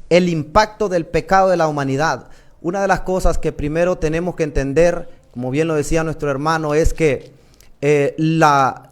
el impacto del pecado de la humanidad. Una de las cosas que primero tenemos que entender, como bien lo decía nuestro hermano, es que la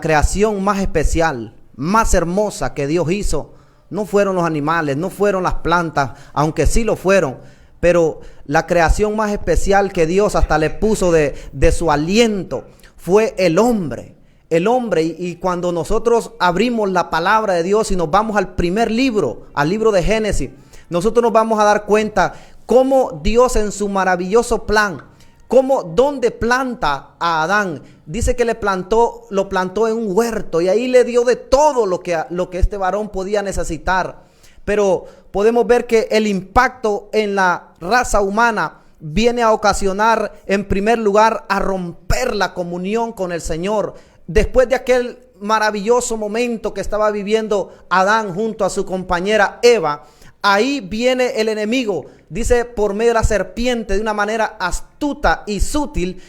creación más especial, más hermosa que Dios hizo, no fueron los animales, no fueron las plantas, aunque sí lo fueron, pero la creación más especial que Dios hasta le puso de su aliento fue el hombre. El hombre, y cuando nosotros abrimos la palabra de Dios y nos vamos al primer libro, al libro de Génesis, nosotros nos vamos a dar cuenta cómo Dios en su maravilloso plan, dónde planta a Adán. Dice que lo plantó en un huerto y ahí le dio de todo lo que este varón podía necesitar. Pero podemos ver que el impacto en la raza humana viene a ocasionar, en primer lugar, a romper la comunión con el Señor. Después de aquel maravilloso momento que estaba viviendo Adán junto a su compañera Eva, ahí viene el enemigo, dice, por medio de la serpiente, de una manera astuta y sutil,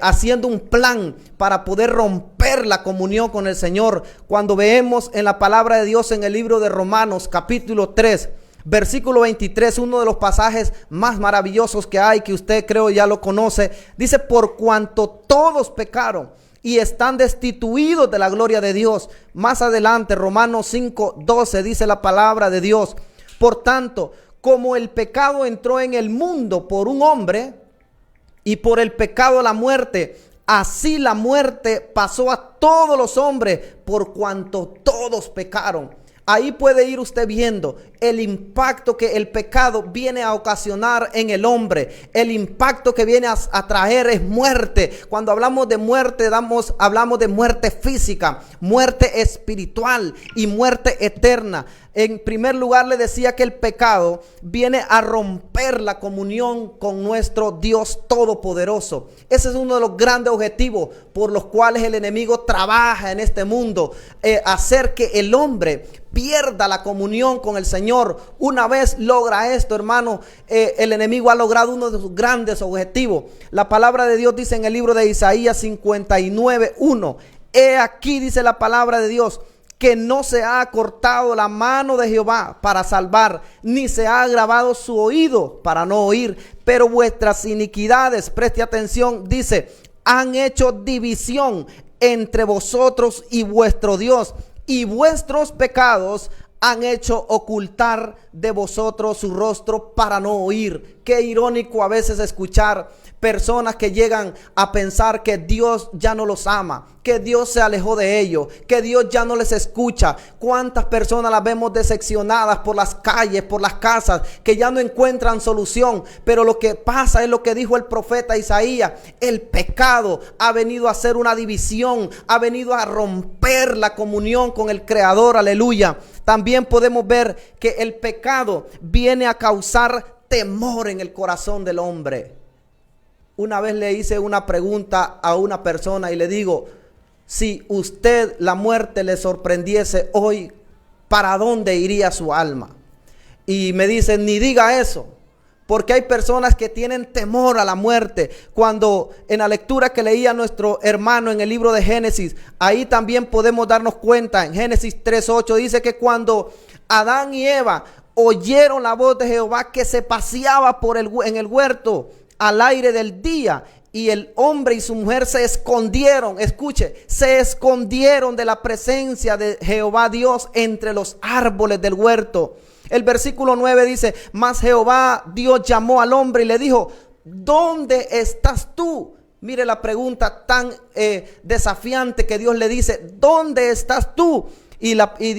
haciendo un plan para poder romper la comunión con el Señor. Cuando vemos en la palabra de Dios en el libro de Romanos, capítulo 3, versículo 23, uno de los pasajes más maravillosos que hay, que usted creo ya lo conoce, dice, por cuanto todos pecaron y están destituidos de la gloria de Dios. Más adelante, Romanos 5:12, dice la palabra de Dios, por tanto, como el pecado entró en el mundo por un hombre y por el pecado la muerte, así la muerte pasó a todos los hombres por cuanto todos pecaron. Ahí puede ir usted viendo el impacto que el pecado viene a ocasionar en el hombre. El impacto que viene a traer es muerte. Cuando hablamos de muerte, hablamos de muerte física, muerte espiritual y muerte eterna. En primer lugar, le decía que el pecado viene a romper la comunión con nuestro Dios Todopoderoso. Ese es uno de los grandes objetivos por los cuales el enemigo trabaja en este mundo. Hacer que el hombre pierda la comunión con el Señor. Una vez logra esto, hermano, el enemigo ha logrado uno de sus grandes objetivos. La palabra de Dios dice en el libro de Isaías 59:1. He aquí, dice la palabra de Dios, que no se ha acortado la mano de Jehová para salvar, ni se ha agravado su oído para no oír. Pero vuestras iniquidades, preste atención, dice, han hecho división entre vosotros y vuestro Dios, y vuestros pecados han hecho ocultar de vosotros su rostro para no oír. Qué irónico a veces escuchar personas que llegan a pensar que Dios ya no los ama, que Dios se alejó de ellos, que Dios ya no les escucha. ¿Cuántas personas las vemos decepcionadas por las calles, por las casas, que ya no encuentran solución? Pero lo que pasa es lo que dijo el profeta Isaías: el pecado ha venido a hacer una división, ha venido a romper la comunión con el Creador. Aleluya. También podemos ver que el pecado viene a causar temor en el corazón del hombre. Una vez le hice una pregunta a una persona y le digo: si usted la muerte le sorprendiese hoy, ¿para dónde iría su alma? Y me dice: ni diga eso, porque hay personas que tienen temor a la muerte. Cuando en la lectura que leía nuestro hermano en el libro de Génesis, ahí también podemos darnos cuenta. En Génesis 3:8 dice que cuando Adán y Eva oyeron la voz de Jehová que se paseaba en el huerto al aire del día, y el hombre y su mujer se escondieron, escuche, se escondieron de la presencia de Jehová Dios entre los árboles del huerto. El versículo 9 dice: mas Jehová Dios llamó al hombre y le dijo: ¿dónde estás tú? Mire la pregunta tan desafiante que Dios le dice: ¿dónde estás tú? Y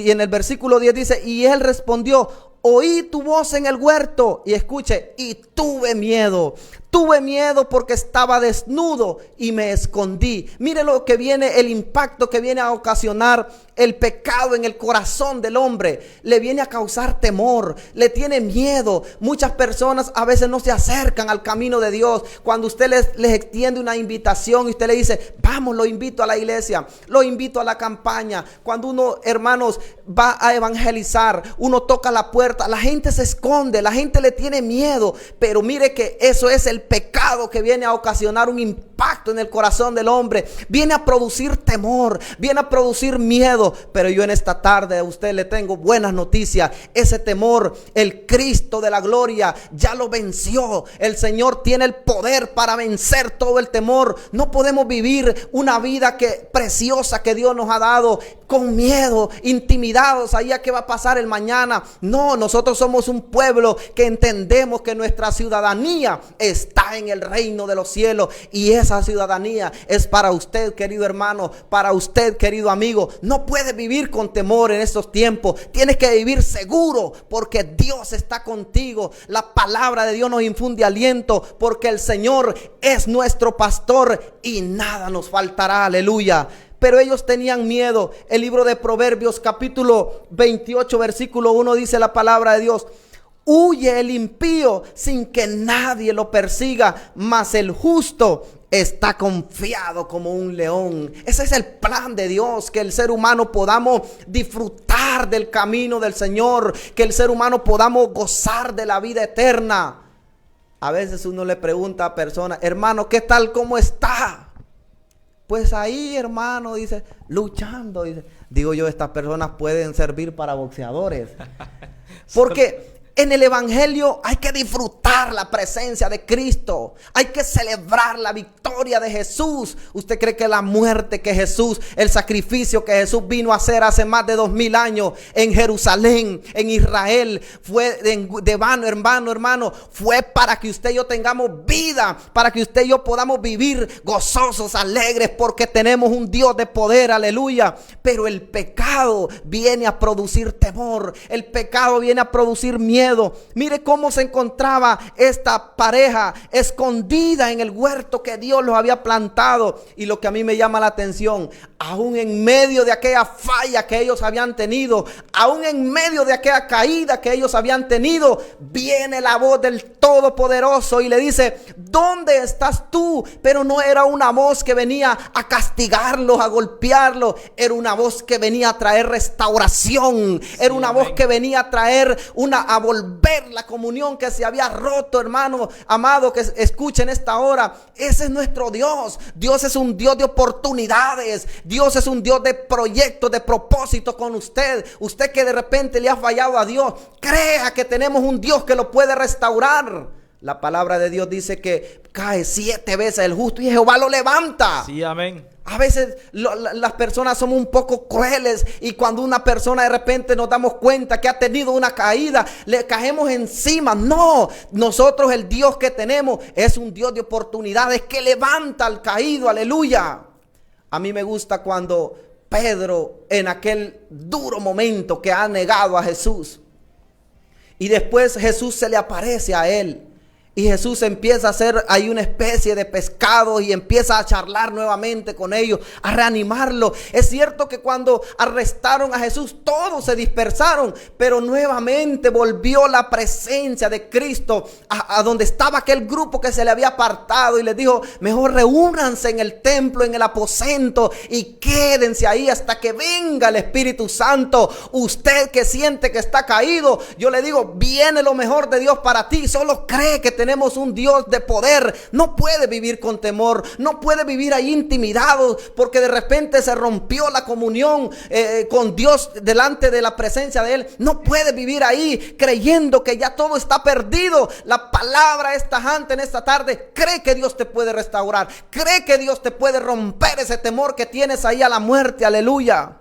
en el versículo 10 dice: y él respondió: oí tu voz en el huerto, y escuche, y tuve miedo. Tuve miedo porque estaba desnudo y me escondí. Mire lo que viene, el impacto que viene a ocasionar el pecado en el corazón del hombre. Le viene a causar temor, le tiene miedo. Muchas personas a veces no se acercan al camino de Dios. Cuando usted les extiende una invitación y usted le dice: vamos, lo invito a la iglesia, lo invito a la campaña. Cuando uno, hermanos, va a evangelizar, uno toca la puerta, la gente se esconde, la gente le tiene miedo. Pero mire que eso es el pecado que viene a ocasionar un impacto en el corazón del hombre. Viene a producir temor, viene a producir miedo. Pero yo en esta tarde a usted le tengo buenas noticias. Ese temor, el Cristo de la gloria ya lo venció. El Señor tiene el poder para vencer todo el temor. No podemos vivir una vida preciosa que Dios nos ha dado con miedo, intimidados ahí a qué va a pasar el mañana. No, nosotros somos un pueblo que entendemos que nuestra ciudadanía está en el reino de los cielos, y esa ciudadanía es para usted, querido hermano, para usted, querido amigo. No puedes vivir con temor en estos tiempos. Tienes que vivir seguro porque Dios está contigo. La palabra de Dios nos infunde aliento porque el Señor es nuestro pastor y nada nos faltará. Aleluya. Pero ellos tenían miedo. El libro de Proverbios capítulo 28 versículo 1 dice la palabra de Dios: huye el impío sin que nadie lo persiga, mas el justo está confiado como un león. Ese es el plan de Dios, que el ser humano podamos disfrutar del camino del Señor, que el ser humano podamos gozar de la vida eterna. A veces uno le pregunta a personas: hermano, ¿qué tal? ¿Cómo está? Pues ahí, hermano, dice, luchando. Digo yo, estas personas pueden servir para boxeadores. Porque en el evangelio hay que disfrutar la presencia de Cristo. Hay que celebrar la victoria de Jesús. ¿Usted cree que la muerte que Jesús, el sacrificio que Jesús vino a hacer hace más de 2000 años en Jerusalén, en Israel, fue de vano, hermano? Fue para que usted y yo tengamos vida, para que usted y yo podamos vivir gozosos, alegres, porque tenemos un Dios de poder, aleluya. Pero el pecado viene a producir temor. El pecado viene a producir miedo. Mire cómo se encontraba esta pareja escondida en el huerto que Dios los había plantado. Y lo que a mí me llama la atención, aún en medio de aquella falla que ellos habían tenido, aún en medio de aquella caída que ellos habían tenido, viene la voz del Todopoderoso y le dice: ¿dónde estás tú? Pero no era una voz que venía a castigarlos, a golpearlos. Era una voz que venía a traer restauración. Era una voz que venía a traer a volver la comunión que se había roto, hermano amado, que escuchen esta hora. Ese es nuestro Dios. Dios es un Dios de oportunidades. Dios es un Dios de proyectos, de propósito con usted. Usted que de repente le ha fallado a Dios, crea que tenemos un Dios que lo puede restaurar. La palabra de Dios dice que cae 7 veces el justo y Jehová lo levanta. Sí, amén. A veces las personas somos un poco crueles, y cuando una persona de repente nos damos cuenta que ha tenido una caída, le caemos encima. No, nosotros el Dios que tenemos es un Dios de oportunidades que levanta al caído, aleluya. A mí me gusta cuando Pedro, en aquel duro momento que ha negado a Jesús, y después Jesús se le aparece a él. Y Jesús empieza a hacer ahí una especie de pescado y empieza a charlar nuevamente con ellos, a reanimarlo. Es cierto que cuando arrestaron a Jesús todos se dispersaron, pero nuevamente volvió la presencia de Cristo a donde estaba aquel grupo que se le había apartado, y les dijo: mejor reúnanse en el templo, en el aposento, y quédense ahí hasta que venga el Espíritu Santo. Usted que siente que está caído, yo le digo, viene lo mejor de Dios para ti. Solo cree que tenemos un Dios de poder. No puede vivir con temor, no puede vivir ahí intimidado porque de repente se rompió la comunión con Dios delante de la presencia de Él. No puede vivir ahí creyendo que ya todo está perdido. La palabra es tajante en esta tarde. Cree que Dios te puede restaurar, cree que Dios te puede romper ese temor que tienes ahí a la muerte, aleluya.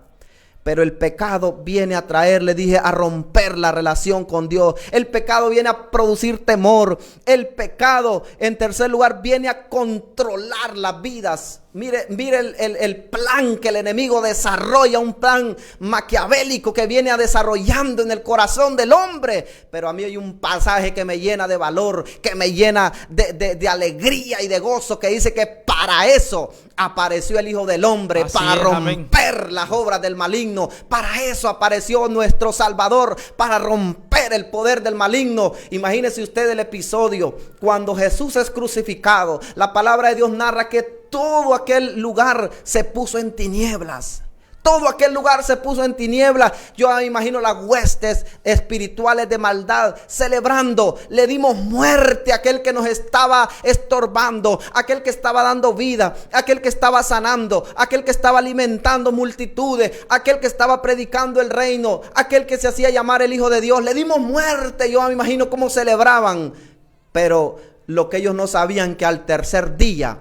Pero el pecado viene a traer, le dije, a romper la relación con Dios. El pecado viene a producir temor. El pecado, en tercer lugar, viene a controlar las vidas. Mire el plan que el enemigo desarrolla, un plan maquiavélico que viene a desarrollando en el corazón del hombre. Pero a mí hay un pasaje que me llena de valor, que me llena de alegría y de gozo, que dice que para eso apareció el Hijo del Hombre, así para romper las obras del maligno. Para eso apareció nuestro Salvador, para romper el poder del maligno. Imagínese usted el episodio cuando Jesús es crucificado. La palabra de Dios narra que todo aquel lugar se puso en tinieblas. Todo aquel lugar se puso en tinieblas. Yo me imagino las huestes espirituales de maldad celebrando. Le dimos muerte a aquel que nos estaba estorbando, aquel que estaba dando vida, aquel que estaba sanando, aquel que estaba alimentando multitudes, aquel que estaba predicando el reino, aquel que se hacía llamar el Hijo de Dios. Le dimos muerte. Yo me imagino cómo celebraban. Pero lo que ellos no sabían, que al tercer día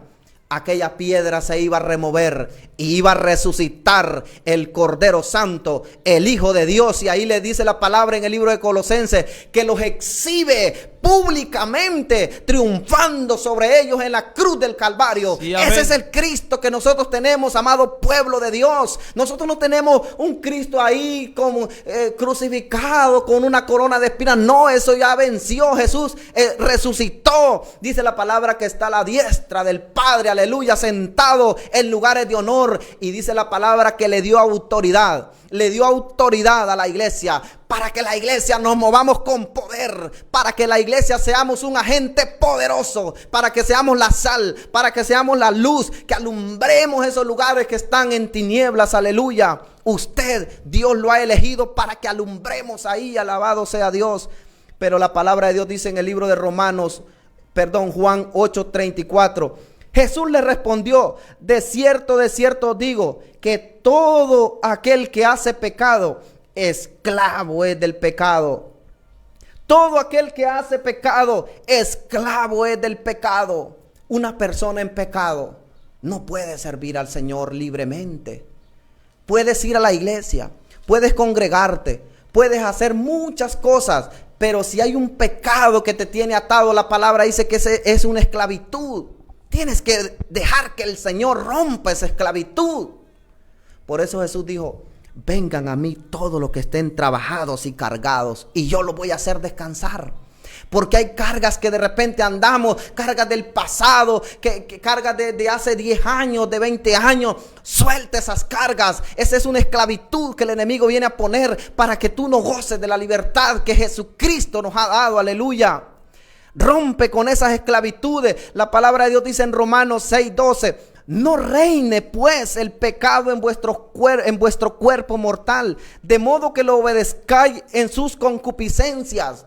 aquella piedra se iba a remover y iba a resucitar el Cordero Santo, el Hijo de Dios. Y ahí le dice la palabra en el libro de Colosenses que los exhibe públicamente, triunfando sobre ellos en la cruz del Calvario. Sí, ese es el Cristo que nosotros tenemos, amado pueblo de Dios. Nosotros no tenemos un Cristo ahí como crucificado con una corona de espinas. No, eso ya venció. Jesús resucitó. Dice la palabra que está a la diestra del Padre, aleluya, sentado en lugares de honor. Y dice la palabra que le dio autoridad. Le dio autoridad a la iglesia, para que la iglesia nos movamos con poder, para que la iglesia seamos un agente poderoso, para que seamos la sal, para que seamos la luz, que alumbremos esos lugares que están en tinieblas, aleluya. Usted, Dios lo ha elegido para que alumbremos ahí, alabado sea Dios. Pero la palabra de Dios dice en el libro de Juan 8:34, Jesús le respondió: de cierto os digo, que todo aquel que hace pecado, esclavo es del pecado. Todo aquel que hace pecado, esclavo es del pecado. Una persona en pecado no puede servir al Señor libremente. Puedes ir a la iglesia, puedes congregarte, puedes hacer muchas cosas, pero si hay un pecado que te tiene atado, la palabra dice que es una esclavitud. Tienes que dejar que el Señor rompa esa esclavitud. Por eso Jesús dijo: vengan a mí todos los que estén trabajados y cargados, y yo los voy a hacer descansar. Porque hay cargas que de repente andamos, cargas del pasado, que cargas de hace 10 años, de 20 años. Suelta esas cargas. Esa es una esclavitud que el enemigo viene a poner para que tú no goces de la libertad que Jesucristo nos ha dado. Aleluya. Rompe con esas esclavitudes. La palabra de Dios dice en Romanos 6:12: no reine pues el pecado en vuestro cuerpo mortal, de modo que lo obedezcáis en sus concupiscencias.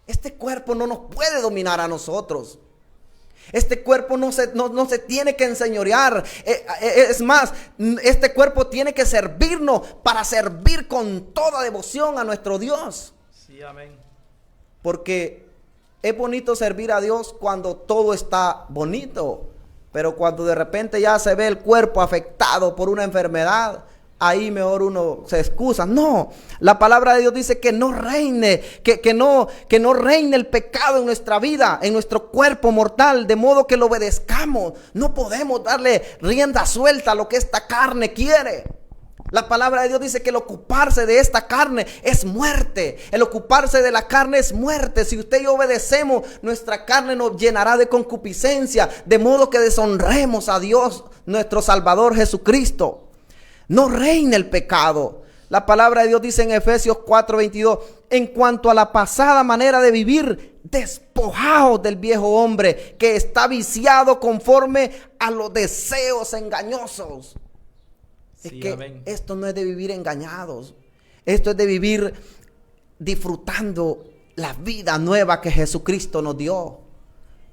Este cuerpo no nos puede dominar a nosotros. Este cuerpo no se tiene que enseñorear. Es más, este cuerpo tiene que servirnos para servir con toda devoción a nuestro Dios. Sí, amén. Porque es bonito servir a Dios cuando todo está bonito, pero cuando de repente ya se ve el cuerpo afectado por una enfermedad, ahí mejor uno se excusa. No, la palabra de Dios dice que no reine, que no reine el pecado en nuestra vida, en nuestro cuerpo mortal, de modo que lo obedezcamos. No podemos darle rienda suelta a lo que esta carne quiere. La palabra de Dios dice que el ocuparse de esta carne es muerte. El ocuparse de la carne es muerte. Si usted y yo obedecemos, nuestra carne nos llenará de concupiscencia, de modo que deshonremos a Dios, nuestro Salvador Jesucristo. No reine el pecado. La palabra de Dios dice en Efesios 4:22: en cuanto a la pasada manera de vivir, despojaos del viejo hombre que está viciado conforme a los deseos engañosos. Es que amén. Esto no es de vivir engañados. Esto es de vivir disfrutando la vida nueva que Jesucristo nos dio.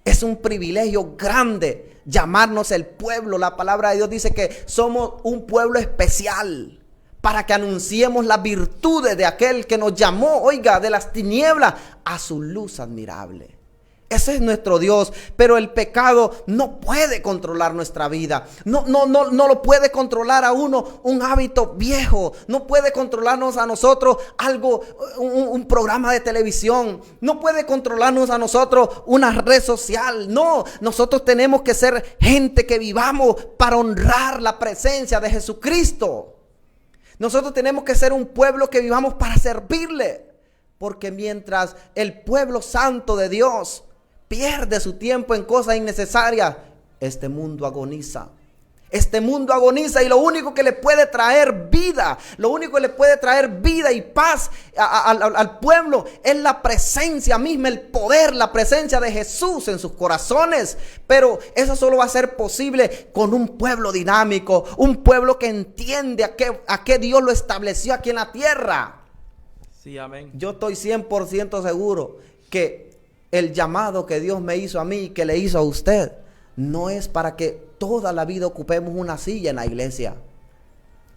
Es un privilegio grande llamarnos el pueblo. La palabra de Dios dice que somos un pueblo especial para que anunciemos las virtudes de aquel que nos llamó, oiga, de las tinieblas a su luz admirable. Ese es nuestro Dios, pero el pecado no puede controlar nuestra vida. No lo puede controlar a uno un hábito viejo. No puede controlarnos a nosotros algo, un programa de televisión. No puede controlarnos a nosotros una red social. No, nosotros tenemos que ser gente que vivamos para honrar la presencia de Jesucristo. Nosotros tenemos que ser un pueblo que vivamos para servirle. Porque mientras el pueblo santo de Dios pierde su tiempo en cosas innecesarias, este mundo agoniza. Este mundo agoniza y lo único que le puede traer vida, lo único que le puede traer vida y paz al pueblo es la presencia misma, el poder, la presencia de Jesús en sus corazones. Pero eso solo va a ser posible con un pueblo dinámico, un pueblo que entiende a qué Dios lo estableció aquí en la tierra. Sí, amén. Yo estoy 100% seguro que el llamado que Dios me hizo a mí y que le hizo a usted no es para que toda la vida ocupemos una silla en la iglesia.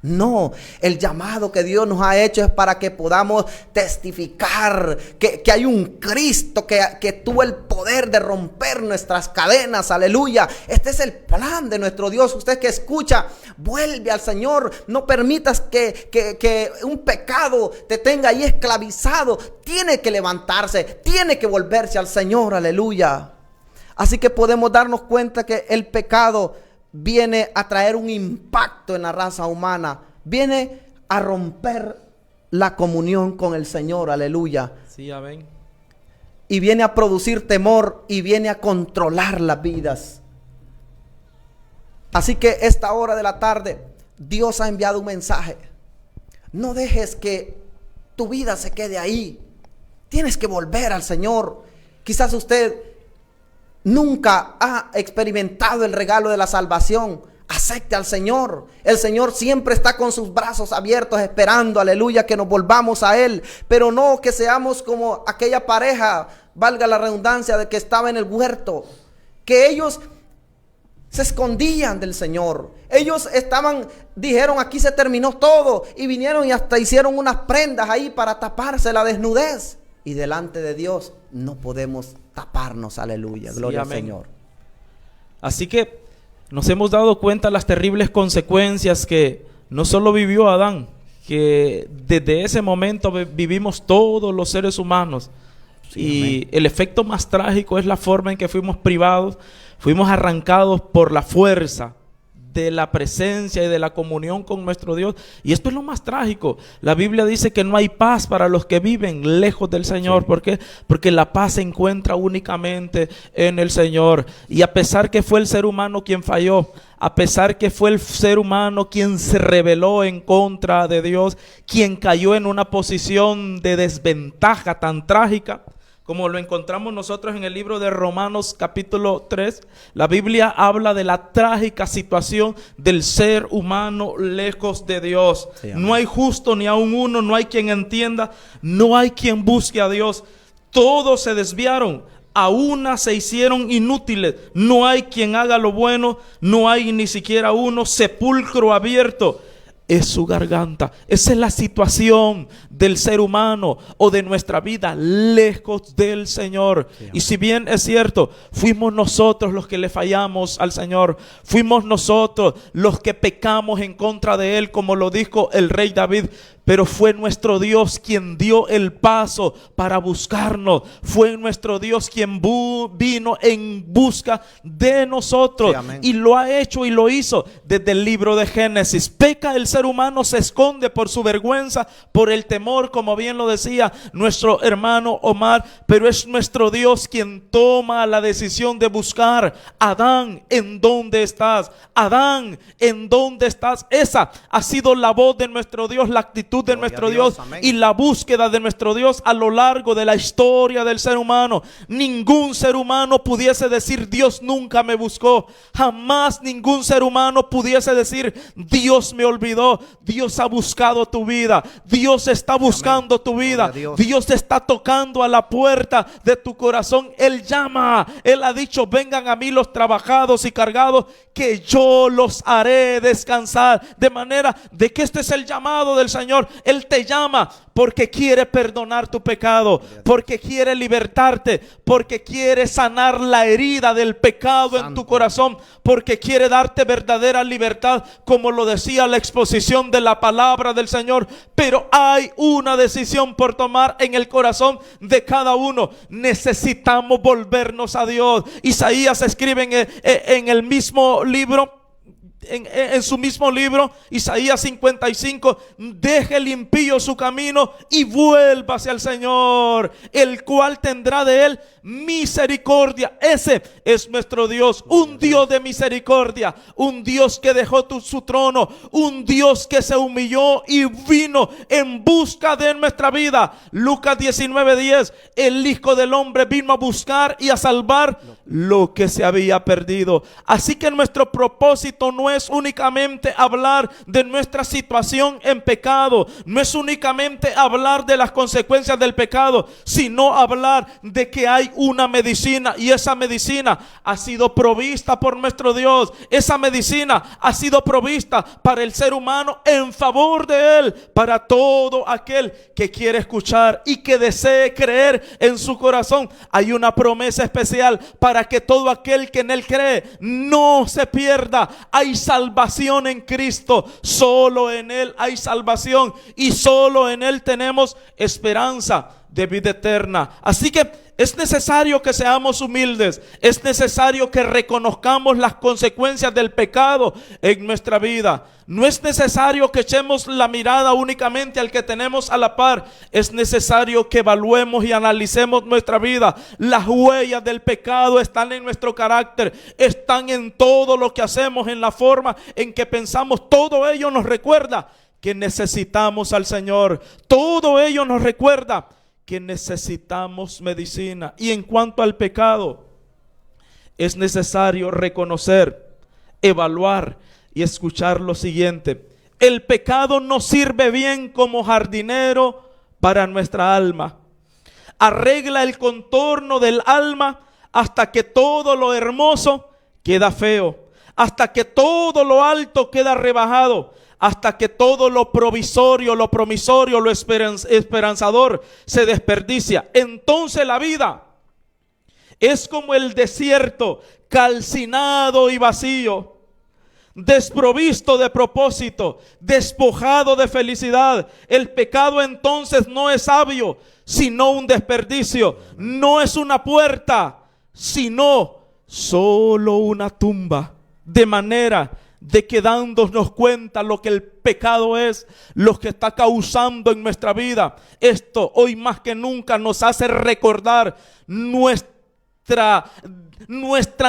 No, el llamado que Dios nos ha hecho es para que podamos testificar que hay un Cristo que tuvo el poder de romper nuestras cadenas. Aleluya. Este es el plan de nuestro Dios. Usted que escucha, vuelve al Señor. No permitas que un pecado te tenga ahí esclavizado. Tiene que levantarse, tiene que volverse al Señor. Aleluya. Así que podemos darnos cuenta que el pecado viene a traer un impacto en la raza humana. Viene a romper la comunión con el Señor. Aleluya. Sí, amén. Y viene a producir temor y viene a controlar las vidas. Así que esta hora de la tarde, Dios ha enviado un mensaje. No dejes que tu vida se quede ahí. Tienes que volver al Señor. Quizás usted nunca ha experimentado el regalo de la salvación. Acepte al Señor. El Señor siempre está con sus brazos abiertos esperando, aleluya, que nos volvamos a Él. Pero no que seamos como aquella pareja, valga la redundancia, de que estaba en el huerto, que ellos se escondían del Señor. Ellos dijeron, aquí se terminó todo, y vinieron y hasta hicieron unas prendas ahí para taparse la desnudez. Y delante de Dios no podemos taparnos, aleluya, gloria al Señor. Así que nos hemos dado cuenta las terribles consecuencias que no solo vivió Adán, que desde ese momento vivimos todos los seres humanos. Sí, y amén. El efecto más trágico es la forma en que fuimos privados, fuimos arrancados por la fuerza de la presencia y de la comunión con nuestro Dios. Y esto es lo más trágico. La Biblia dice que no hay paz para los que viven lejos del Señor. Sí. ¿Por qué? Porque la paz se encuentra únicamente en el Señor. Y a pesar que fue el ser humano quien falló, a pesar que fue el ser humano quien se rebeló en contra de Dios, quien cayó en una posición de desventaja tan trágica, como lo encontramos nosotros en el libro de Romanos capítulo 3, la Biblia habla de la trágica situación del ser humano lejos de Dios. Sí, no hay justo ni aun uno, no hay quien entienda, no hay quien busque a Dios. Todos se desviaron, a una se hicieron inútiles, no hay quien haga lo bueno, no hay ni siquiera uno, sepulcro abierto es su garganta. Esa es la situación del ser humano o de nuestra vida lejos del Señor. Sí, y si bien es cierto, fuimos nosotros los que le fallamos al Señor, fuimos nosotros los que pecamos en contra de Él, como lo dijo el rey David, pero fue nuestro Dios quien dio el paso para buscarnos. Fue nuestro Dios quien vino en busca de nosotros. Sí, y lo ha hecho y lo hizo desde el libro de Génesis. Peca el ser humano, se esconde por su vergüenza, por el temor, como bien lo decía nuestro hermano Omar, pero es nuestro Dios quien toma la decisión de buscar. Adán, ¿en dónde estás? Adán, ¿en dónde estás? Esa ha sido la voz de nuestro Dios, la actitud de nuestro Dios y la búsqueda de nuestro Dios a lo largo de la historia del ser humano. Ningún ser humano pudiese decir Dios nunca me buscó. Jamás ningún ser humano pudiese decir Dios me olvidó. Dios ha buscado tu vida. Dios está buscando tu vida. Dios está tocando a la puerta de tu corazón. Él llama. Él ha dicho, vengan a mí los trabajados y cargados, que yo los haré descansar. De manera de que este es el llamado del Señor. Él te llama porque quiere perdonar tu pecado, porque quiere libertarte, porque quiere sanar la herida del pecado en tu corazón, porque quiere darte verdadera libertad, como lo decía la exposición de la palabra del Señor. Pero hay una decisión por tomar en el corazón de cada uno. Necesitamos volvernos a Dios. Isaías escribe en el mismo libro en su mismo libro, Isaías 55, deje el impío su camino y vuélvase al Señor, el cual tendrá de él misericordia. Ese es nuestro Dios, un Dios de misericordia, un Dios que dejó su trono, un Dios que se humilló y vino en busca de nuestra vida. Lucas 19:10, el Hijo del Hombre vino a buscar y a salvar lo que se había perdido. Así que nuestro propósito no es únicamente hablar de nuestra situación en pecado, no es únicamente hablar de las consecuencias del pecado, sino hablar de que hay una medicina, y esa medicina ha sido provista por nuestro Dios. Esa medicina ha sido provista para el ser humano en favor de él, para todo aquel que quiere escuchar y que desee creer en su corazón. Hay una promesa especial para que todo aquel que en él cree no se pierda. Hay salvación en Cristo, solo en él hay salvación y solo en él tenemos esperanza de vida eterna. Así que es necesario que seamos humildes, es necesario que reconozcamos las consecuencias del pecado en nuestra vida. No es necesario que echemos la mirada únicamente al que tenemos a la par, es necesario que evaluemos y analicemos nuestra vida. Las huellas del pecado están en nuestro carácter, están en todo lo que hacemos, en la forma en que pensamos. Todo ello nos recuerda que necesitamos al Señor, todo ello nos recuerda que necesitamos medicina. Y en cuanto al pecado, es necesario reconocer, evaluar y escuchar lo siguiente: el pecado no sirve bien como jardinero para nuestra alma. Arregla el contorno del alma hasta que todo lo hermoso queda feo, hasta que todo lo alto queda rebajado, hasta que todo lo provisorio, lo promisorio, lo esperanzador se desperdicia. Entonces la vida es como el desierto, calcinado y vacío, desprovisto de propósito, despojado de felicidad. El pecado entonces no es sabio, sino un desperdicio. No es una puerta, sino solo una tumba. De manera de que dándonos cuenta lo que el pecado es, lo que está causando en nuestra vida, esto hoy más que nunca nos hace recordar nuestra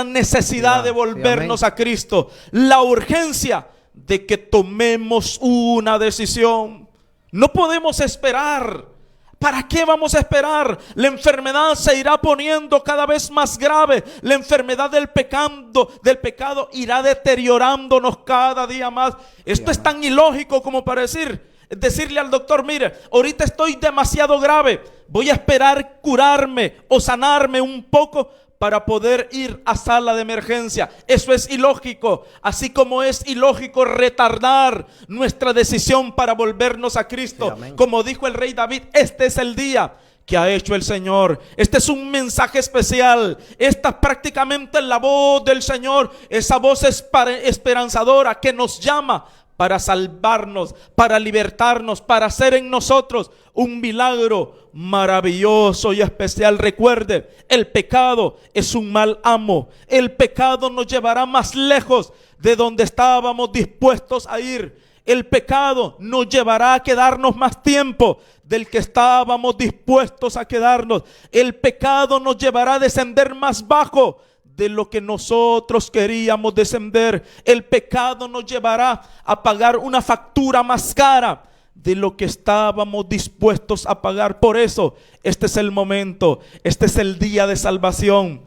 necesidad de volvernos a Cristo, la urgencia de que tomemos una decisión. No podemos esperar. ¿Para qué vamos a esperar? La enfermedad se irá poniendo cada vez más grave. La enfermedad del pecado irá deteriorándonos cada día más. Esto es tan ilógico como para decirle al doctor: mire, ahorita estoy demasiado grave, voy a esperar curarme o sanarme un poco para poder ir a sala de emergencia. Eso es ilógico, así como es ilógico retardar nuestra decisión para volvernos a Cristo. Sí, como dijo el rey David: este es el día que ha hecho el Señor. Este es un mensaje especial. Esta es prácticamente la voz del Señor, esa voz esperanzadora que nos llama para salvarnos, para libertarnos, para hacer en nosotros un milagro maravilloso y especial. Recuerde, el pecado es un mal amo. El pecado nos llevará más lejos de donde estábamos dispuestos a ir. El pecado nos llevará a quedarnos más tiempo del que estábamos dispuestos a quedarnos. El pecado nos llevará a descender más bajo de lo que nosotros queríamos descender. El pecado nos llevará a pagar una factura más cara de lo que estábamos dispuestos a pagar. Por eso, este es el momento, este es el día de salvación.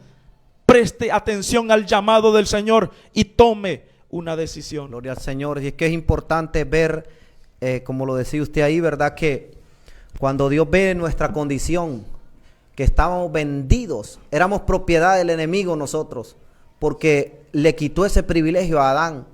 Preste atención al llamado del Señor y tome una decisión. Gloria al Señor. Y es que es importante ver, como lo decía usted ahí, ¿verdad? Que cuando Dios ve nuestra condición, que estábamos vendidos, éramos propiedad del enemigo nosotros, porque le quitó ese privilegio a Adán.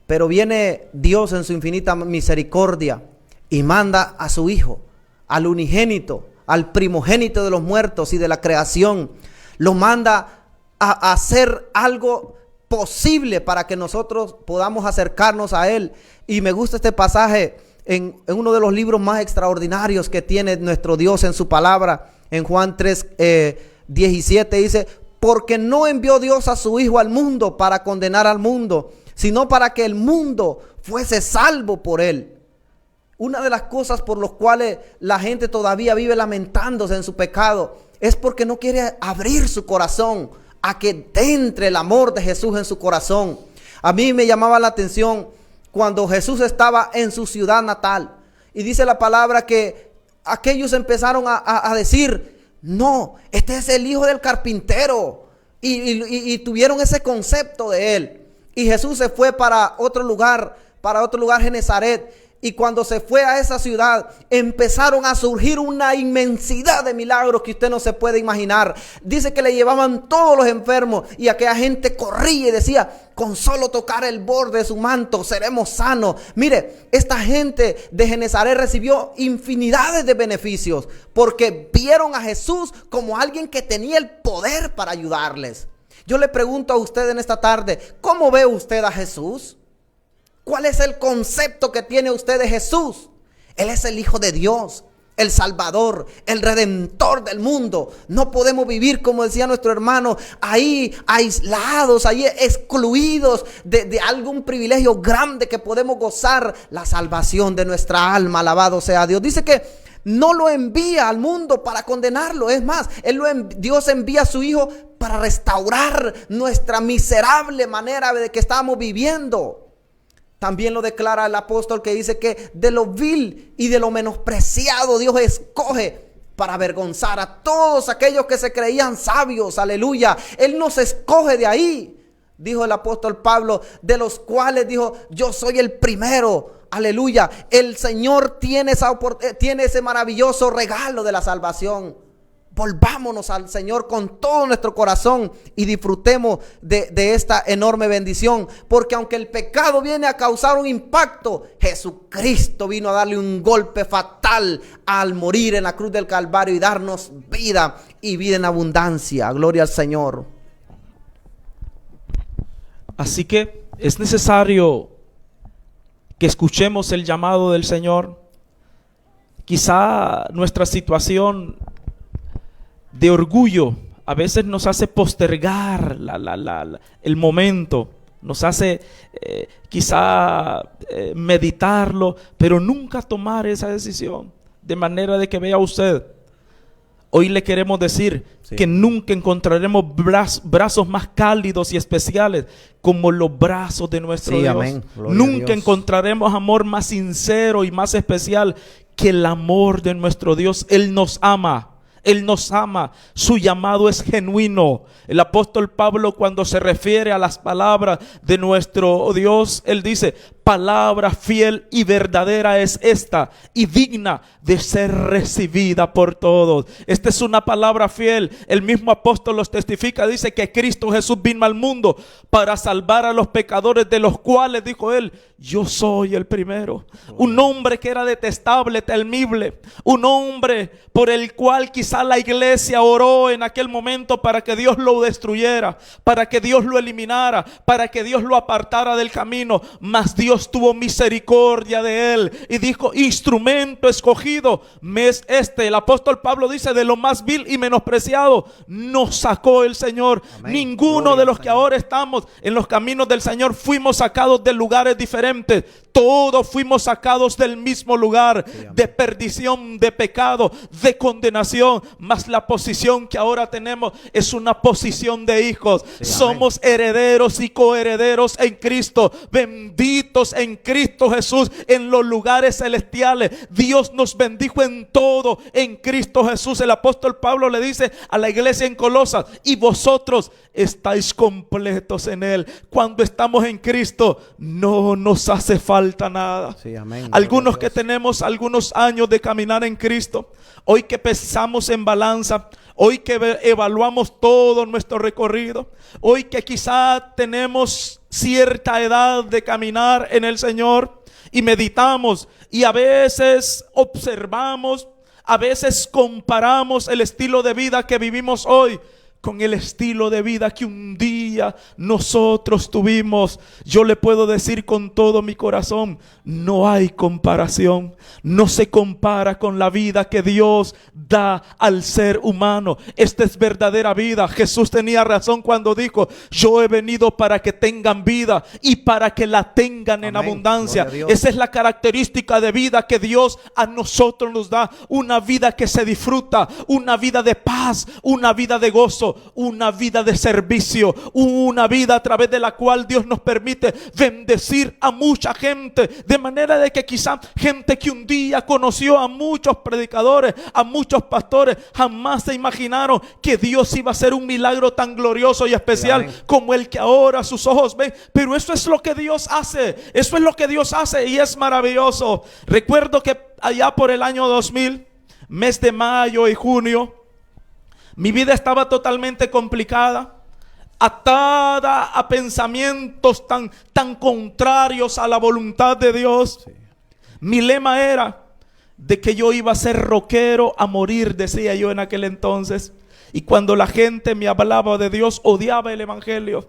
Pero viene Dios en su infinita misericordia y manda a su Hijo, al unigénito, al primogénito de los muertos y de la creación. Lo manda a hacer algo posible para que nosotros podamos acercarnos a Él. Y me gusta este pasaje en uno de los libros más extraordinarios que tiene nuestro Dios en su palabra. En Juan 3:17 dice: porque no envió Dios a su Hijo al mundo para condenar al mundo, sino para que el mundo fuese salvo por él. Una de las cosas por las cuales la gente todavía vive lamentándose en su pecado es porque no quiere abrir su corazón a que entre el amor de Jesús en su corazón. A mí me llamaba la atención cuando Jesús estaba en su ciudad natal, y dice la palabra que aquellos empezaron a decir: no, este es el hijo del carpintero, y tuvieron ese concepto de él. Y Jesús se fue para otro lugar Genezaret. Y cuando se fue a esa ciudad, empezaron a surgir una inmensidad de milagros que usted no se puede imaginar. Dice que le llevaban todos los enfermos, y aquella gente corría y decía: con solo tocar el borde de su manto seremos sanos. Mire, esta gente de Genezaret recibió infinidades de beneficios porque vieron a Jesús como alguien que tenía el poder para ayudarles. Yo le pregunto a usted en esta tarde: ¿cómo ve usted a Jesús? ¿Cuál es el concepto que tiene usted de Jesús? Él es el Hijo de Dios, el Salvador, el Redentor del mundo. No podemos vivir, como decía nuestro hermano, ahí aislados, ahí excluidos de algún privilegio grande que podemos gozar: la salvación de nuestra alma. Alabado sea Dios. Dice que no lo envía al mundo para condenarlo. Es más, Dios envía a su Hijo para restaurar nuestra miserable manera de que estamos viviendo. También lo declara el apóstol, que dice que de lo vil y de lo menospreciado Dios escoge para avergonzar a todos aquellos que se creían sabios. Aleluya. Él nos escoge de ahí, dijo el apóstol Pablo, de los cuales dijo: yo soy el primero. Aleluya. El Señor tiene ese maravilloso regalo de la salvación. Volvámonos al Señor con todo nuestro corazón y disfrutemos de esta enorme bendición. Porque aunque el pecado viene a causar un impacto, Jesucristo vino a darle un golpe fatal al morir en la cruz del Calvario y darnos vida, y vida en abundancia. Gloria al Señor. Así que es necesario que escuchemos el llamado del Señor. Quizá nuestra situación de orgullo a veces nos hace postergar el momento, nos hace quizá meditarlo, pero nunca tomar esa decisión. De manera de que vea usted, hoy le queremos decir que nunca encontraremos brazos más cálidos y especiales como los brazos de nuestro Dios. Amén. Nunca encontraremos amor más sincero y más especial que el amor de nuestro Dios. Él nos ama. Él nos ama, su llamado es genuino. El apóstol Pablo, cuando se refiere a las palabras de nuestro Dios, él dice: palabra fiel y verdadera es esta, y digna de ser recibida por todos. Esta es una palabra fiel. El mismo apóstol los testifica, dice que Cristo Jesús vino al mundo para salvar a los pecadores, de los cuales, dijo él, yo soy el primero. Un hombre que era detestable, temible, un hombre por el cual quizá la iglesia oró en aquel momento para que Dios lo destruyera, para que Dios lo eliminara, para que Dios lo apartara del camino. Mas Dios tuvo misericordia de él y dijo: instrumento escogido me es este. El apóstol Pablo dice: de lo más vil y menospreciado nos sacó el Señor. Amén. Ninguno Gloria de los que ahora estamos en los caminos del Señor fuimos sacados de lugares diferentes. Todos fuimos sacados del mismo lugar, de perdición, de pecado, de condenación. Mas la posición que ahora tenemos es una posición de hijos. Somos herederos y coherederos en Cristo, benditos en Cristo Jesús en los lugares celestiales. Dios nos bendijo en todo en Cristo Jesús. El apóstol Pablo le dice a la iglesia en Colosas: y vosotros estáis completos en Él. Cuando estamos en Cristo no nos hace falta nada. Amén. Algunos que tenemos algunos años de caminar en Cristo, hoy que pesamos en balanza, hoy que evaluamos todo nuestro recorrido, hoy que quizá tenemos cierta edad de caminar en el Señor y meditamos y a veces observamos, a veces comparamos el estilo de vida que vivimos hoy con el estilo de vida que un día día nosotros tuvimos, yo le puedo decir con todo mi corazón, no hay comparación, no se compara con la vida que Dios da al ser humano. Esta es verdadera vida. Jesús tenía razón cuando dijo, yo he venido para que tengan vida y para que la tengan en abundancia. Esa es la característica de vida que Dios a nosotros nos da, una vida que se disfruta, una vida de paz, una vida de gozo, una vida de servicio, una vida a través de la cual Dios nos permite bendecir a mucha gente, de manera de que quizá gente que un día conoció a muchos predicadores, a muchos pastores, jamás se imaginaron que Dios iba a hacer un milagro tan glorioso y especial como el que ahora sus ojos ven. Pero eso es lo que Dios hace, eso es lo que Dios hace y es maravilloso. Recuerdo que allá por el año 2000, mes de mayo y junio, mi vida estaba totalmente complicada, atada a pensamientos tan contrarios a la voluntad de Dios. Sí. Mi lema era de que yo iba a ser rockero a morir, decía yo en aquel entonces. Y cuando la gente me hablaba de Dios, odiaba el evangelio.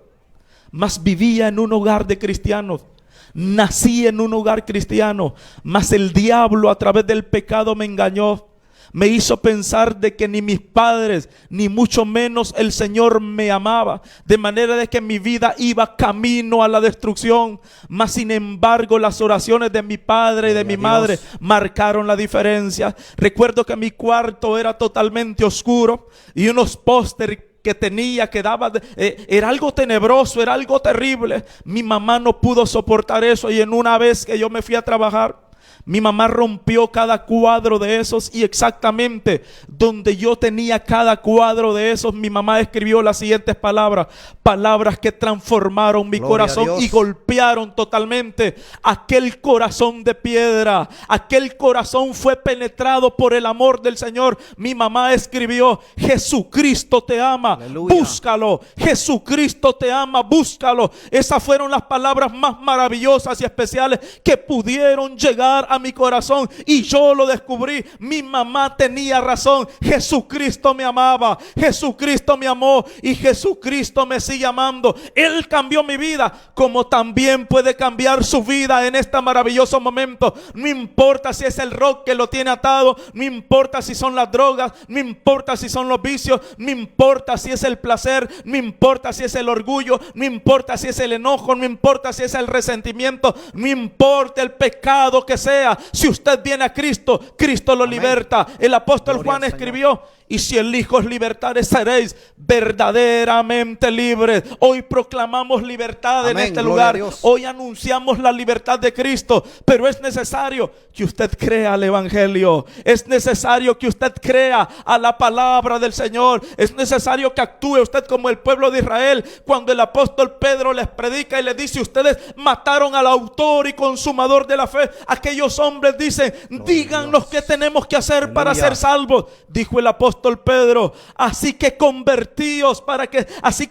Mas vivía en un hogar de cristianos. Nací en un hogar cristiano, mas el diablo a través del pecado me engañó. Me hizo pensar de que ni mis padres, ni mucho menos el Señor me amaba, de manera de que mi vida iba camino a la destrucción. Mas sin embargo las oraciones de mi padre y de mi madre marcaron la diferencia. Recuerdo que mi cuarto era totalmente oscuro y unos pósteres que tenía, que daba, era algo tenebroso, era algo terrible. Mi mamá no pudo soportar eso y en una vez que yo me fui a trabajar, mi mamá rompió cada cuadro de esos y exactamente donde yo tenía cada cuadro de esos, mi mamá escribió las siguientes palabras, palabras que transformaron mi corazón y golpearon totalmente aquel corazón de piedra. Aquel corazón fue penetrado por el amor del Señor. Mi mamá escribió, Jesucristo te ama, aleluya, búscalo. Jesucristo te ama, búscalo. Esas fueron las palabras más maravillosas y especiales que pudieron llegar a mi corazón y yo lo descubrí. Mi mamá tenía razón. Jesucristo me amaba, Jesucristo me amó y Jesucristo me sigue amando. Él cambió mi vida, como también puede cambiar su vida en este maravilloso momento. No importa si es el rock que lo tiene atado, no importa si son las drogas, no importa si son los vicios, no importa si es el placer, no importa si es el orgullo, no importa si es el enojo, no importa si es el resentimiento, no importa el pecado que sea. Si usted viene a Cristo, Cristo lo liberta. El apóstol Juan escribió, y si el Hijo os libertare, seréis verdaderamente libres. Hoy proclamamos libertad en este lugar. Hoy anunciamos la libertad de Cristo. Pero es necesario que usted crea al evangelio. Es necesario que usted crea a la palabra del Señor. Es necesario que actúe usted como el pueblo de Israel. Cuando el apóstol Pedro les predica y les dice, ustedes mataron al autor y consumador de la fe. Aquellos hombres dicen, díganos qué tenemos que hacer para ser salvos. Dijo el apóstol Pedro, así que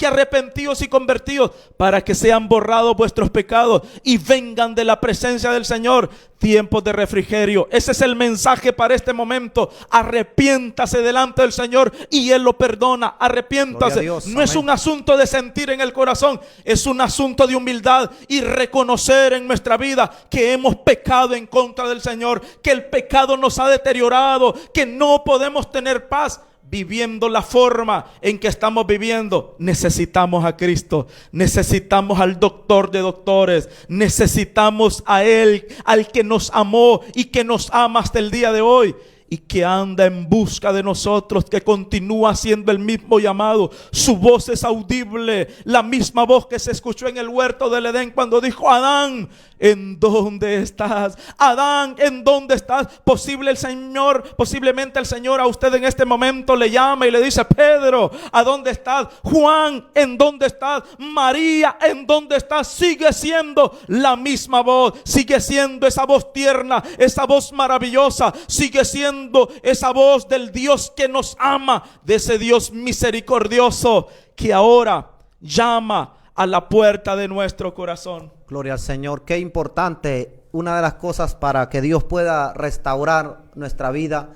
arrepentíos y convertíos para que sean borrados vuestros pecados y vengan de la presencia del Señor tiempos de refrigerio. Ese es el mensaje para este momento. Arrepiéntase delante del Señor y Él lo perdona. Arrepiéntase. Dios, no es un asunto de sentir en el corazón, es un asunto de humildad y reconocer en nuestra vida que hemos pecado en contra del Señor, que el pecado nos ha deteriorado, que no podemos tener paz viviendo la forma en que estamos viviendo. Necesitamos a Cristo, necesitamos al doctor de doctores, necesitamos a Él, al que nos amó y que nos ama hasta el día de hoy y que anda en busca de nosotros, que continúa haciendo el mismo llamado. Su voz es audible, la misma voz que se escuchó en el huerto del Edén cuando dijo, Adán, ¿en dónde estás? Adán, ¿en dónde estás? Posiblemente el Señor a usted en este momento le llama y le dice, Pedro, ¿a dónde estás? Juan, ¿en dónde estás? María, ¿en dónde estás? Sigue siendo la misma voz, sigue siendo esa voz tierna, esa voz maravillosa, sigue siendo esa voz del Dios que nos ama, de ese Dios misericordioso que ahora llama a la puerta de nuestro corazón. Gloria al Señor. Qué importante. Una de las cosas para que Dios pueda restaurar nuestra vida,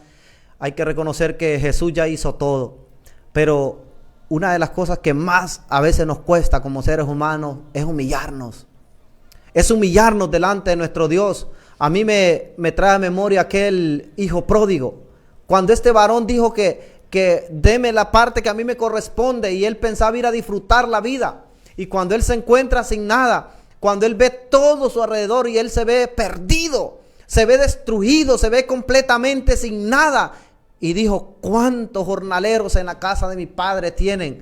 hay que reconocer que Jesús ya hizo todo, pero una de las cosas que más a veces nos cuesta como seres humanos es humillarnos. Es humillarnos delante de nuestro Dios. A mí me trae a memoria aquel hijo pródigo. Cuando este varón dijo que deme la parte que a mí me corresponde, y él pensaba ir a disfrutar la vida. Y cuando él se encuentra sin nada, cuando él ve todo a su alrededor y él se ve perdido, se ve destruido, se ve completamente sin nada. Y dijo: ¿cuántos jornaleros en la casa de mi padre tienen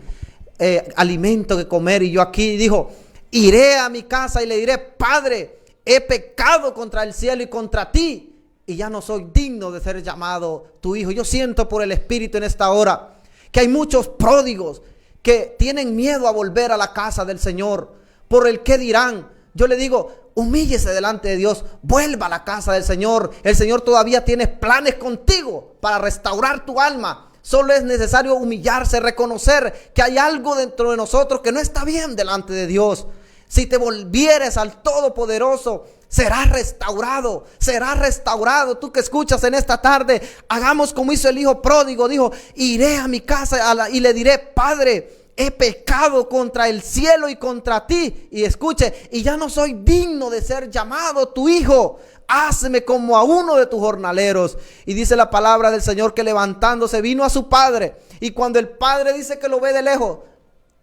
alimento que comer? Y yo aquí, dijo: iré a mi casa y le diré: Padre, he pecado contra el cielo y contra ti, y ya no soy digno de ser llamado tu hijo. Yo siento por el Espíritu en esta hora que hay muchos pródigos que tienen miedo a volver a la casa del Señor por el qué dirán. Yo le digo: humíllese delante de Dios, vuelva a la casa del Señor. El Señor todavía tiene planes contigo para restaurar tu alma. Solo es necesario humillarse, reconocer que hay algo dentro de nosotros que no está bien delante de Dios. Si te volvieres al Todopoderoso, serás restaurado, serás restaurado. Tú que escuchas en esta tarde, hagamos como hizo el hijo pródigo. Dijo: iré a mi casa y le diré: Padre, he pecado contra el cielo y contra ti. Y escuche: y ya no soy digno de ser llamado tu hijo. Hazme como a uno de tus jornaleros. Y dice la palabra del Señor que levantándose vino a su padre. Y cuando el padre dice que lo ve de lejos,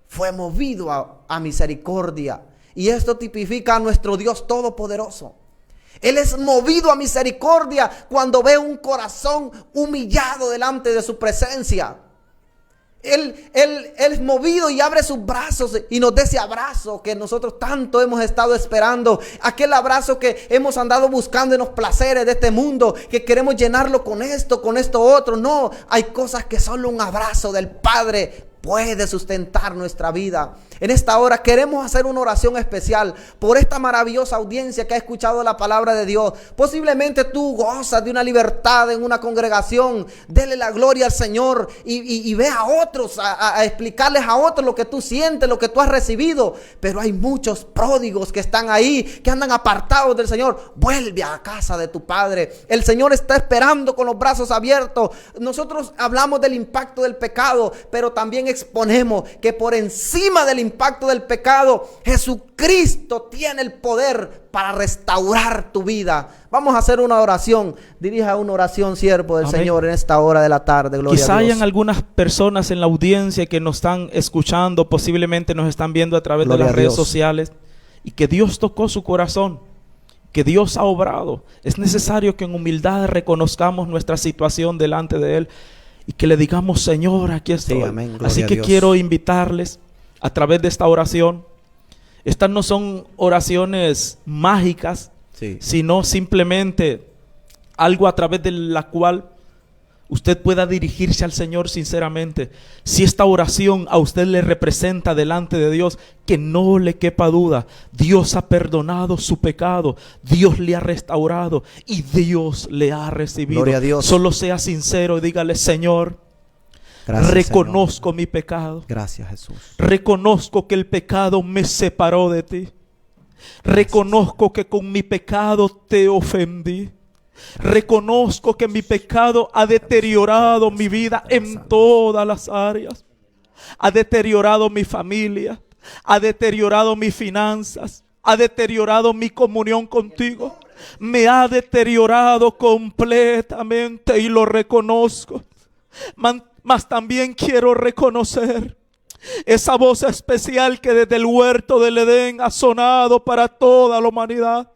fue movido a misericordia. Y esto tipifica a nuestro Dios Todopoderoso. Él es movido a misericordia cuando ve un corazón humillado delante de su presencia. Él es movido y abre sus brazos y nos da ese abrazo que nosotros tanto hemos estado esperando. Aquel abrazo que hemos andado buscando en los placeres de este mundo, que queremos llenarlo con esto otro. No, hay cosas que solo un abrazo del Padre puede sustentar nuestra vida. En esta hora queremos hacer una oración especial por esta maravillosa audiencia que ha escuchado la palabra de Dios. Posiblemente tú gozas de una libertad en una congregación. Dele la gloria al Señor y ve a otros, a explicarles a otros lo que tú sientes, lo que tú has recibido. Pero hay muchos pródigos que están ahí, que andan apartados del Señor. Vuelve a la casa de tu Padre. El Señor está esperando con los brazos abiertos. Nosotros hablamos del impacto del pecado, pero también exponemos que por encima del impacto del pecado, Jesucristo tiene el poder para restaurar tu vida. Vamos a hacer una oración. Dirija una oración, siervo del Amén. Señor, en esta hora de la tarde. Gloria Quizá a Dios. hayan algunas personas en la audiencia que nos están escuchando, posiblemente nos están viendo a través Gloria de las a redes Dios. sociales, y que Dios tocó su corazón, que Dios ha obrado. Es necesario que en humildad reconozcamos nuestra situación delante de Él y que le digamos: Señor, aquí estoy. Sí, amén. Gloria Así a que Dios. quiero invitarles a través de esta oración. Estas no son oraciones mágicas, Sí. sino simplemente algo a través de la cual usted pueda dirigirse al Señor sinceramente. Si esta oración a usted le representa delante de Dios, que no le quepa duda, Dios ha perdonado su pecado, Dios le ha restaurado y Dios le ha recibido. Gloria a Dios. Solo sea sincero y dígale: Señor, Gracias, reconozco Señor. mi pecado. Gracias, Jesús. Reconozco que el pecado me separó de ti. Reconozco que con mi pecado te ofendí. Reconozco que mi pecado ha deteriorado mi vida en todas las áreas. Ha deteriorado mi familia. Ha deteriorado mis finanzas. Ha deteriorado mi comunión contigo. Me ha deteriorado completamente y lo reconozco. Mas también quiero reconocer esa voz especial que desde el huerto del Edén ha sonado para toda la humanidad.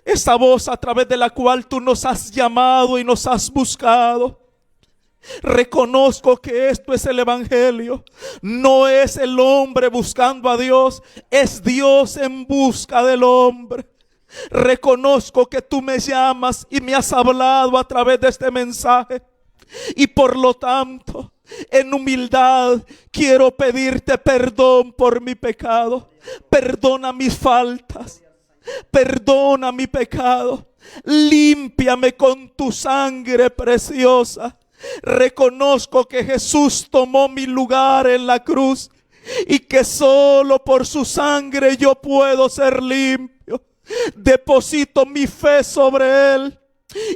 Esa voz a través de la cual tú nos has llamado y nos has buscado. Reconozco que esto es el evangelio. No es el hombre buscando a Dios, es Dios en busca del hombre. Reconozco que tú me llamas y me has hablado a través de este mensaje. Y por lo tanto, en humildad quiero pedirte perdón por mi pecado. Perdona mis faltas. Perdona mi pecado. Límpiame con tu sangre preciosa. Reconozco que Jesús tomó mi lugar en la cruz y que solo por su sangre yo puedo ser limpio. Deposito mi fe sobre Él.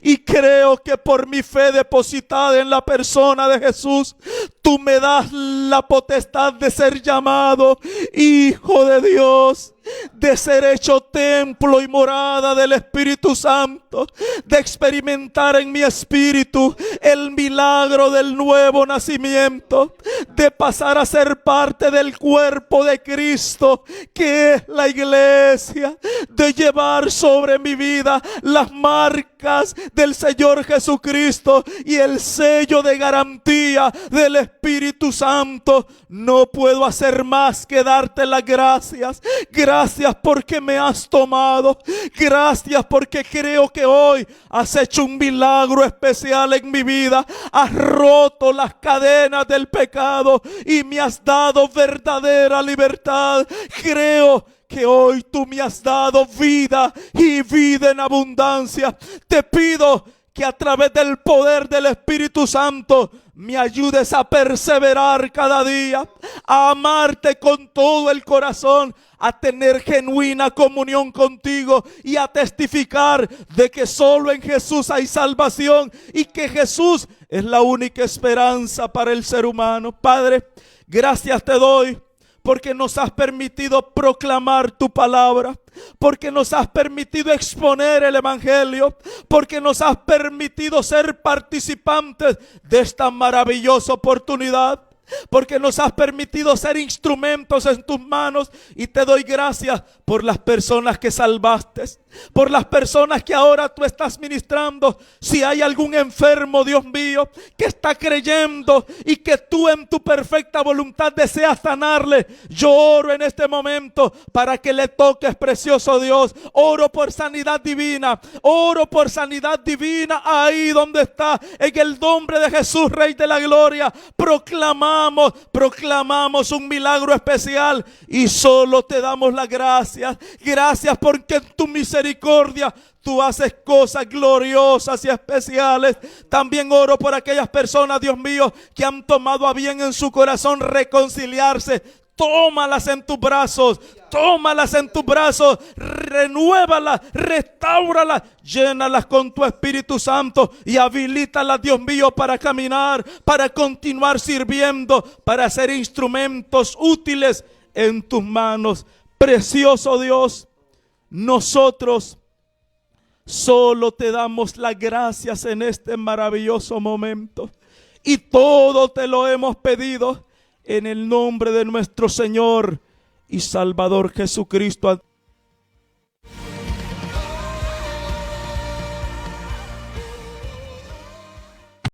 Y creo que por mi fe depositada en la persona de Jesús, tú me das la potestad de ser llamado Hijo de Dios, de ser hecho templo y morada del Espíritu Santo, de experimentar en mi espíritu el milagro del nuevo nacimiento, de pasar a ser parte del cuerpo de Cristo, que es la iglesia, de llevar sobre mi vida las marcas del Señor Jesucristo y el sello de garantía del Espíritu Santo. No puedo hacer más que darte las gracias. Gracias porque me has tomado. Gracias porque creo que hoy has hecho un milagro especial en mi vida. Has roto las cadenas del pecado y me has dado verdadera libertad. Creo que hoy tú me has dado vida y vida en abundancia. Te pido que a través del poder del Espíritu Santo me ayudes a perseverar cada día, a amarte con todo el corazón, a tener genuina comunión contigo y a testificar de que solo en Jesús hay salvación y que Jesús es la única esperanza para el ser humano. Padre, gracias te doy porque nos has permitido proclamar tu palabra, porque nos has permitido exponer el evangelio, porque nos has permitido ser participantes de esta maravillosa oportunidad, porque nos has permitido ser instrumentos en tus manos. Y te doy gracias por las personas que salvaste, por las personas que ahora tú estás ministrando. Si hay algún enfermo, Dios mío, que está creyendo y que tú en tu perfecta voluntad deseas sanarle, yo oro en este momento para que le toques, precioso Dios. Oro por sanidad divina, oro por sanidad divina ahí donde está, en el nombre de Jesús, Rey de la Gloria. Proclamamos un milagro especial y solo te damos las gracias. Gracias porque en tu misericordia tú haces cosas gloriosas y especiales. También oro por aquellas personas, Dios mío, que han tomado a bien en su corazón reconciliarse. Tómalas en tus brazos, renuévalas, restáuralas, llénalas con tu Espíritu Santo y habilítalas, Dios mío, para caminar, para continuar sirviendo, para ser instrumentos útiles en tus manos. Precioso Dios, nosotros solo te damos las gracias en este maravilloso momento y todo te lo hemos pedido en el nombre de nuestro Señor y Salvador Jesucristo.